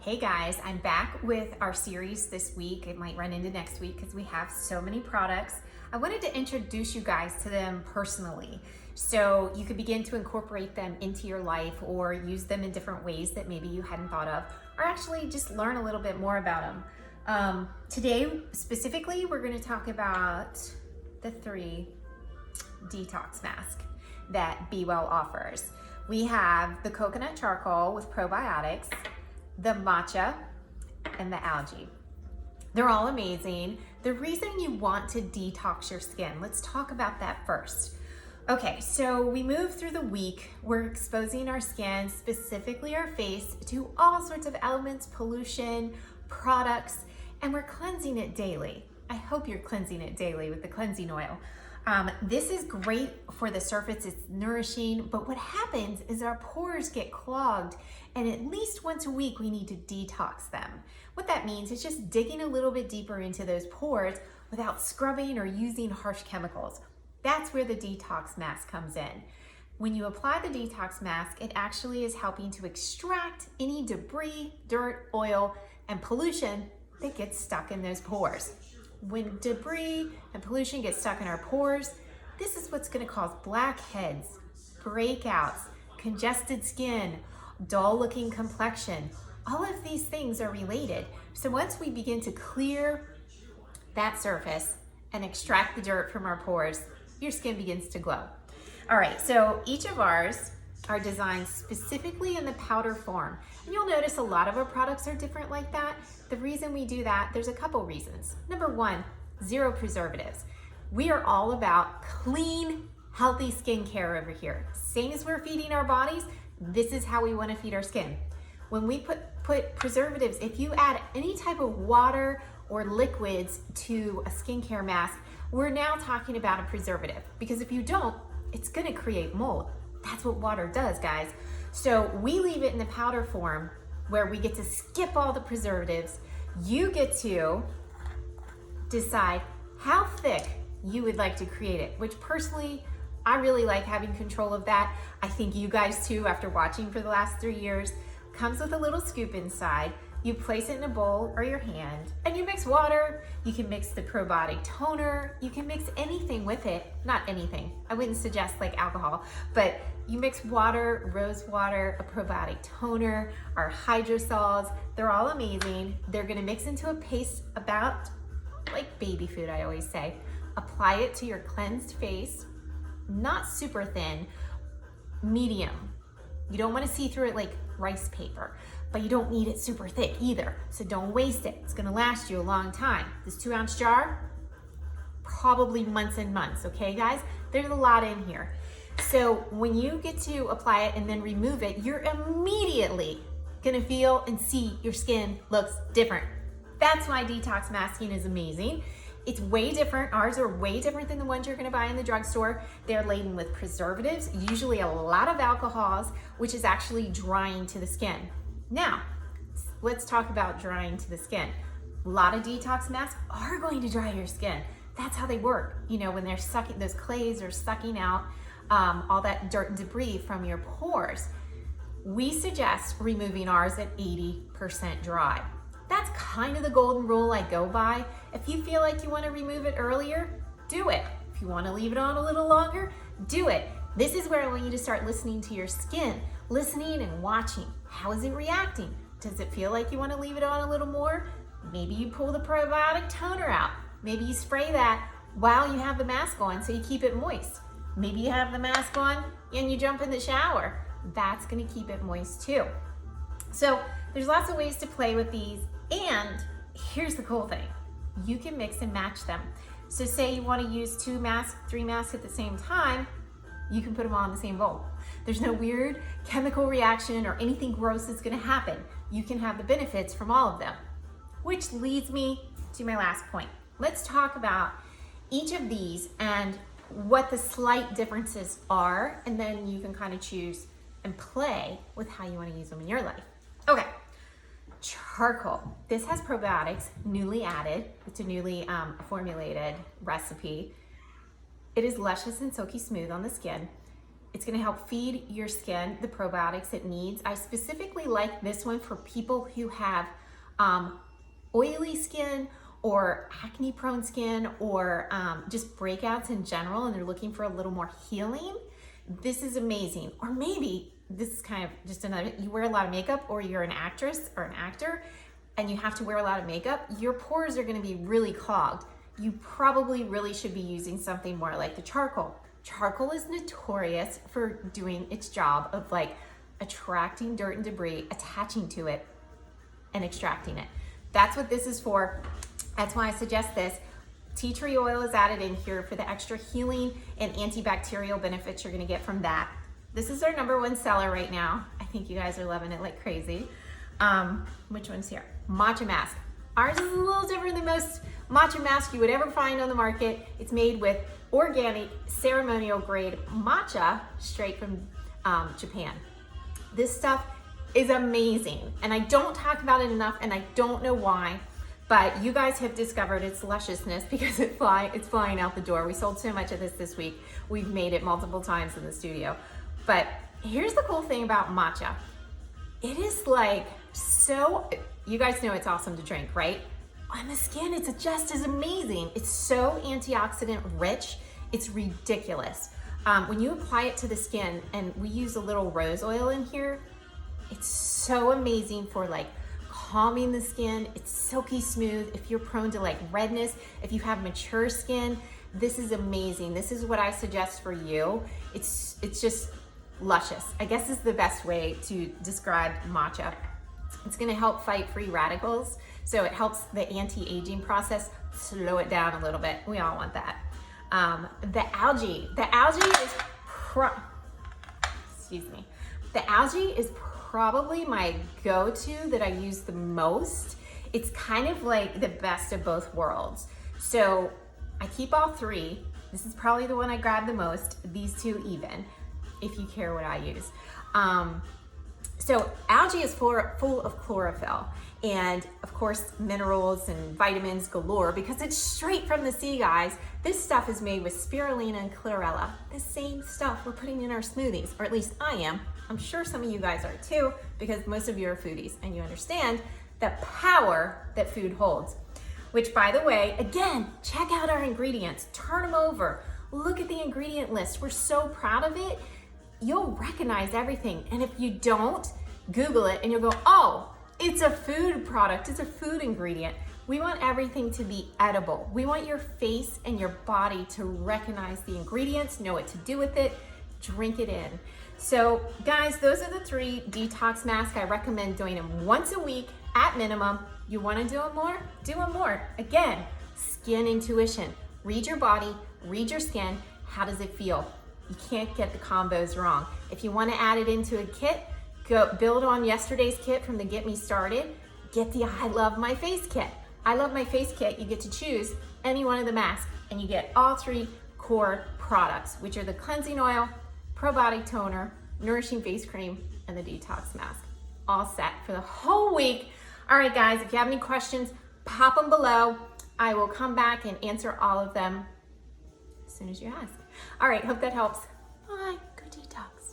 Hey guys, I'm back with our series this week. It might run into next week because we have so many products. I wanted to introduce you guys to them personally so you could begin to incorporate them into your life or use them in different ways that maybe you hadn't thought of, or actually just learn a little bit more about them. Today, specifically, we're going to talk about the 3 detox masks that Be Well offers. We have the coconut charcoal with probiotics, the matcha, and the algae. They're all amazing. The reason you want to detox your skin, let's talk about that first. Okay, so we move through the week, we're exposing our skin, specifically our face, to all sorts of elements, pollution, products, and we're cleansing it daily. I hope you're cleansing it daily with the cleansing oil. This is great for the surface, it's nourishing, but what happens is our pores get clogged, and at least once a week we need to detox them. What that means is just digging a little bit deeper into those pores without scrubbing or using harsh chemicals. That's where the detox mask comes in. When you apply the detox mask, it actually is helping to extract any debris, dirt, oil, and pollution that gets stuck in those pores. When debris and pollution get stuck in our pores, this is what's going to cause blackheads, breakouts, congested skin, dull looking complexion. All of these things are related. So once we begin to clear that surface and extract the dirt from our pores, your skin begins to glow. All right, so each of ours are designed specifically in the powder form. And you'll notice a lot of our products are different like that. The reason we do that, there's a couple reasons. Number one, 0 preservatives. We are all about clean, healthy skincare over here. Same as we're feeding our bodies, this is how we want to feed our skin. When we put preservatives, if you add any type of water or liquids to a skincare mask, we're now talking about a preservative. Because if you don't, it's going to create mold. That's what water does, guys. So we leave it in the powder form where we get to skip all the preservatives. You get to decide how thick you would like to create it, which personally, I really like having control of that. I think you guys too, after watching for the last 3 years. Comes with a little scoop inside. You place it in a bowl or your hand and you mix water. You can mix the probiotic toner. You can mix anything with it. Not anything. I wouldn't suggest like alcohol, but you mix water, rose water, a probiotic toner, our hydrosols. They're all amazing. They're gonna mix into a paste about like baby food, I always say. Apply it to your cleansed face, not super thin, medium. You don't wanna see through it like rice paper, but you don't need it super thick either. So don't waste it. It's gonna last you a long time. This 2-ounce jar, probably months and months, okay guys? There's a lot in here. So when you get to apply it and then remove it, you're immediately gonna feel and see your skin looks different. That's why detox masking is amazing. It's way different. Ours are way different than the ones you're gonna buy in the drugstore. They're laden with preservatives, usually a lot of alcohols, which is actually drying to the skin. Now, let's talk about drying to the skin. A lot of detox masks are going to dry your skin. That's how they work. You know, when they're sucking, those clays are sucking out all that dirt and debris from your pores. We suggest removing ours at 80% dry. That's kind of the golden rule I go by. If you feel like you want to remove it earlier, do it. If you want to leave it on a little longer, do it. This is where I want you to start listening to your skin, listening and watching. How is it reacting? Does it feel like you want to leave it on a little more? Maybe you pull the probiotic toner out. Maybe you spray that while you have the mask on so you keep it moist. Maybe you have the mask on and you jump in the shower. That's going to keep it moist too. So there's lots of ways to play with these, and here's the cool thing. You can mix and match them. So say you want to use 2 masks, 3 masks at the same time, you can put them all in the same bowl. There's no weird chemical reaction or anything gross that's going to happen. You can have the benefits from all of them, which leads me to my last point. Let's talk about each of these and what the slight differences are, and then you can kind of choose and play with how you want to use them in your life. Okay, charcoal. This has probiotics, newly added. It's a newly formulated recipe. It is luscious and silky smooth on the skin. It's gonna help feed your skin the probiotics it needs. I specifically like this one for people who have oily skin or acne prone skin or just breakouts in general and they're looking for a little more healing. This is amazing. Or maybe this is kind of just another, you wear a lot of makeup or you're an actress or an actor and you have to wear a lot of makeup, your pores are gonna be really clogged. You probably really should be using something more like the charcoal. Charcoal is notorious for doing its job of like attracting dirt and debris, attaching to it and extracting it. That's what this is for. That's why I suggest this. Tea tree oil is added in here for the extra healing and antibacterial benefits you're gonna get from that. This is our #1 seller right now. I think you guys are loving it like crazy. Which one's here? Matcha mask. Ours is a little different than most matcha masks you would ever find on the market. It's made with organic, ceremonial grade matcha straight from Japan. This stuff is amazing. And I don't talk about it enough and I don't know why, but you guys have discovered its lusciousness because it's flying out the door. We sold so much of this week. We've made it multiple times in the studio. But here's the cool thing about matcha. It is like so, you guys know it's awesome to drink, right? On the skin, it's just as amazing. It's so antioxidant rich, it's ridiculous. When you apply it to the skin, and we use a little rose oil in here, it's so amazing for like calming the skin. It's silky smooth. If you're prone to like redness, if you have mature skin, this is amazing. This is what I suggest for you. It's just luscious. I guess is the best way to describe matcha. It's gonna help fight free radicals. So it helps the anti-aging process slow it down a little bit. We all want that. The algae is The algae is probably my go-to that I use the most. It's kind of like the best of both worlds. So I keep all three. This is probably the one I grab the most, these two even, if you care what I use. So algae is full of chlorophyll and of course minerals and vitamins galore because it's straight from the sea, guys. This stuff is made with spirulina and chlorella, the same stuff we're putting in our smoothies, or at least I am. I'm sure some of you guys are too, because most of you are foodies and you understand the power that food holds. Which, by the way, again, check out our ingredients, turn them over, look at the ingredient list. We're so proud of it. You'll recognize everything. And if you don't, Google it and you'll go, oh, it's a food product, it's a food ingredient. We want everything to be edible. We want your face and your body to recognize the ingredients, know what to do with it, drink it in. So guys, those are the 3 detox masks. I recommend doing them once a week at minimum. You wanna do them more? Do them more. Again, skin intuition. Read your body, read your skin. How does it feel? You can't get the combos wrong. If you wanna add it into a kit, go build on yesterday's kit from the Get Me Started. Get the I Love My Face kit. I Love My Face kit, you get to choose any one of the masks and you get all 3 core products, which are the cleansing oil, probiotic toner, nourishing face cream, and the detox mask. All set for the whole week. All right, guys, if you have any questions, pop them below. I will come back and answer all of them as soon as you ask. All right, hope that helps.